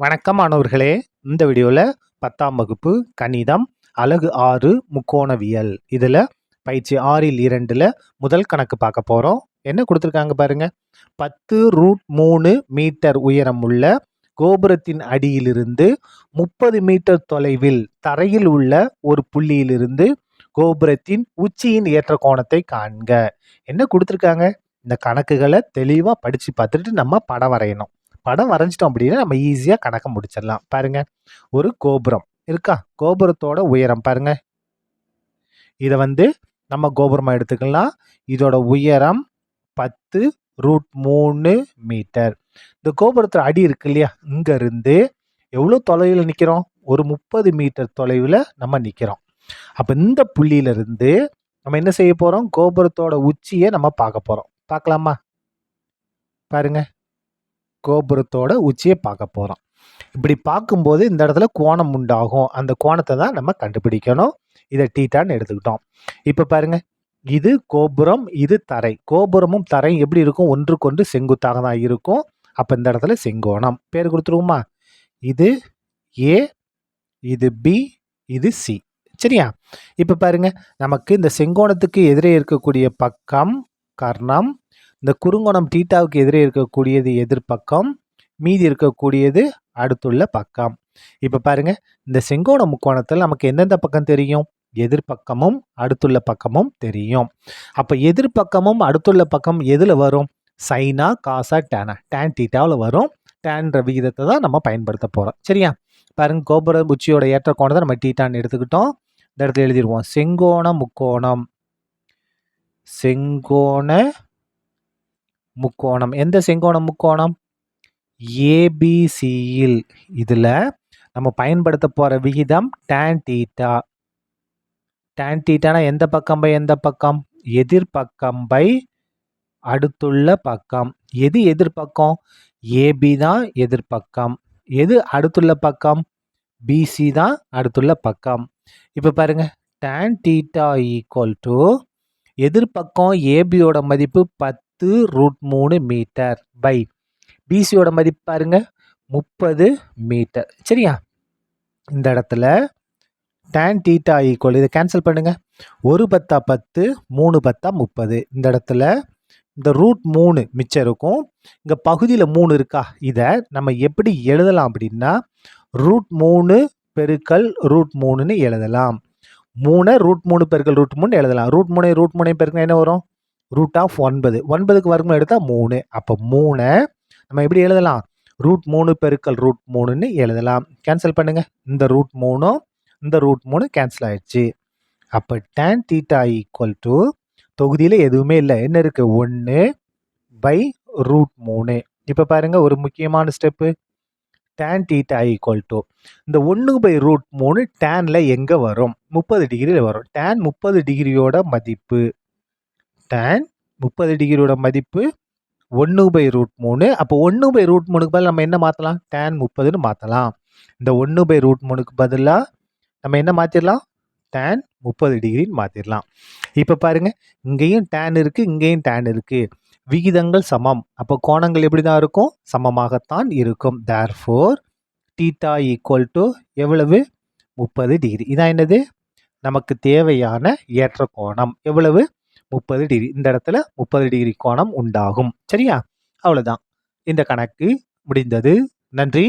வணக்கம் மாணவர்களே. இந்த வீடியோவில் 10ஆம் வகுப்பு கணிதம் அலகு 6 முக்கோணவியல் இதில் பயிற்சி 6ல் 2ல் முதல் கணக்கு பார்க்க போகிறோம். என்ன கொடுத்துருக்காங்க பாருங்க. 10√3 மீட்டர் உயரம் உள்ள கோபுரத்தின் அடியிலிருந்து 30 மீட்டர் தொலைவில் தரையில் உள்ள ஒரு புள்ளியிலிருந்து கோபுரத்தின் உச்சியின் ஏற்ற கோணத்தை காண்க. என்ன கொடுத்துருக்காங்க? இந்த கணக்குகளை தெளிவாக படித்து பார்த்துட்டு நம்ம படம் வரையணும். படம் வரைஞ்சிட்டோம் அப்படின்னா நம்ம ஈஸியாக கணக்கை முடிச்சிடலாம். பாருங்க, ஒரு கோபுரம் இருக்கா? கோபுரத்தோட உயரம் பாருங்க. இதை நம்ம கோபுரமாக எடுத்துக்கலாம். இதோட உயரம் 10√3 மீட்டர். இந்த கோபுரத்தோட அடி இருக்கு இல்லையா, இங்க இருந்து எவ்வளோ தொலைவில் நிற்கிறோம்? ஒரு 30 மீட்டர் தொலைவில் நம்ம நிற்கிறோம். அப்போ இந்த புள்ளியிலிருந்து நம்ம என்ன செய்ய போகிறோம்? கோபுரத்தோட உச்சியை நம்ம பார்க்க போகிறோம். பார்க்கலாமா? பாருங்க, கோபுரத்தோட உச்சியை பார்க்க போகிறோம். இப்படி பார்க்கும்போது இந்த இடத்துல கோணம் உண்டாகும். அந்த கோணத்தை தான் நம்ம கண்டுபிடிக்கணும். இதை டீட்டான்னு எடுத்துக்கிட்டோம். இப்போ பாருங்க, இது கோபுரம், இது தரை. கோபுரமும் தரையும் எப்படி இருக்கும்? ஒன்றுக்கொன்று செங்குத்தாக தான் இருக்கும். அப்போ இந்த இடத்துல செங்கோணம் பேர் கொடுத்துருவோமா? இது ஏ, இது பி, இது சி. சரியா? இப்போ பாருங்க, நமக்கு இந்த செங்கோணத்துக்கு எதிரே இருக்கக்கூடிய பக்கம் கர்ணம், இந்த குறுங்கோணம் டீட்டாவுக்கு எதிரே இருக்கக்கூடியது எதிர்பக்கம், மீதி இருக்கக்கூடியது அடுத்துள்ள பக்கம். இப்போ பாருங்க, இந்த செங்கோண முக்கோணத்தில் நமக்கு எந்தெந்த பக்கம் தெரியும்? எதிர்பக்கமும் அடுத்துள்ள பக்கமும் தெரியும். அப்போ எதிர்பக்கமும் அடுத்துள்ள பக்கம் எதில் வரும்? சைனா, காசா, டேனா? டேன் டீட்டாவில் வரும். டேன்ற விகிதத்தை தான் நம்ம பயன்படுத்த போகிறோம். சரியா? பாருங்க, கோபுர உச்சியோட ஏற்ற கோணத்தை நம்ம டீட்டான்னு எடுத்துக்கிட்டோம். இந்த இடத்துல எழுதிடுவோம் செங்கோண முக்கோணம். செங்கோண முக்கோணம். எந்த செங்கோண முக்கோணம்? ஏபிசியில். இதில் நம்ம பயன்படுத்த போகிற விகிதம் டேன் டீட்டா. டேன் டீட்டானா எந்த பக்கம் பை எந்த பக்கம்? எதிர்பக்கம் பை அடுத்துள்ள பக்கம். எது எதிர்பக்கம்? ஏபி தான் எதிர்பக்கம். எது அடுத்துள்ள பக்கம்? பிசி தான் அடுத்துள்ள பக்கம். இப்போ பாருங்க, டேன் டீட்டா ஈக்குவல் டு எதிர்பக்கம் ஏபியோட மதிப்பு 10√3 மீட்டர் பை பிசியோட மதிப்பு பாருங்க 30 மீட்டர். சரியா? இந்த இடத்துல டேன் டீட்டா ஈக்குவல், இதை கேன்சல் பண்ணுங்க. 1 10 10, 3 10 30. இந்த இடத்துல இந்த √3 மிச்சம் இருக்கும். இங்கே பகுதியில் 3 இருக்கா? இதை நம்ம எப்படி எழுதலாம் அப்படின்னா √3 பெருக்கல் √3ன்னு எழுதலாம். 3 √3 பெருக்கல் √3 எழுதலாம். √3 பெருக்கல் என்ன வரும்? √9. 9க்கு வர்க்கம் எடுத்தால் 3. அப்போ 3 நம்ம எப்படி எழுதலாம்? √3 பெருக்கல் √3ன்னு எழுதலாம். கேன்சல் பண்ணுங்க. இந்த √3 இந்த √3 கேன்சல் ஆயிடுச்சு. அப்போ டேன் டீட்டா ஈக்குவல் டு தொகுதியில் எதுவுமே இல்லை. என்ன இருக்கு? 1 பை √3. இப்போ பாருங்க, ஒரு முக்கியமான step. Tan theta equal to இந்த 1 பை √3 டேனில் எங்கே வரும்? 30 டிகிரியில் வரும். டேன் 30 டிகிரியோட மதிப்பு, டேன் 30 டிகிரியோட மதிப்பு 1 பை √3. அப்போ 1 பை √3க்கு பதில் நம்ம என்ன மாற்றலாம்? டேன் 30ன்னு மாற்றலாம். இந்த 1 பை √3க்கு பதிலாக நம்ம என்ன மாற்றிடலாம்? டேன் 30 டிகிரின்னு மாற்றிடலாம். இப்போ பாருங்க, இங்கேயும் டேன் இருக்குது, இங்கேயும் டேன் இருக்குது. விகிதங்கள் சமம். அப்போ கோணங்கள் எப்படி தான் இருக்கும்? சமமாகத்தான் இருக்கும். தேர்ஃபோர் டீட்டா ஈக்குவல் டு எவ்வளவு? 30 டிகிரி. இதான் என்னது? நமக்கு தேவையான ஏற்ற கோணம். எவ்வளவு? 30 டிகிரி. இந்த இடத்துல 30 டிகிரி கோணம் உண்டாகும். சரியா? அவ்வளோதான். இந்த கணக்கு முடிந்தது. நன்றி.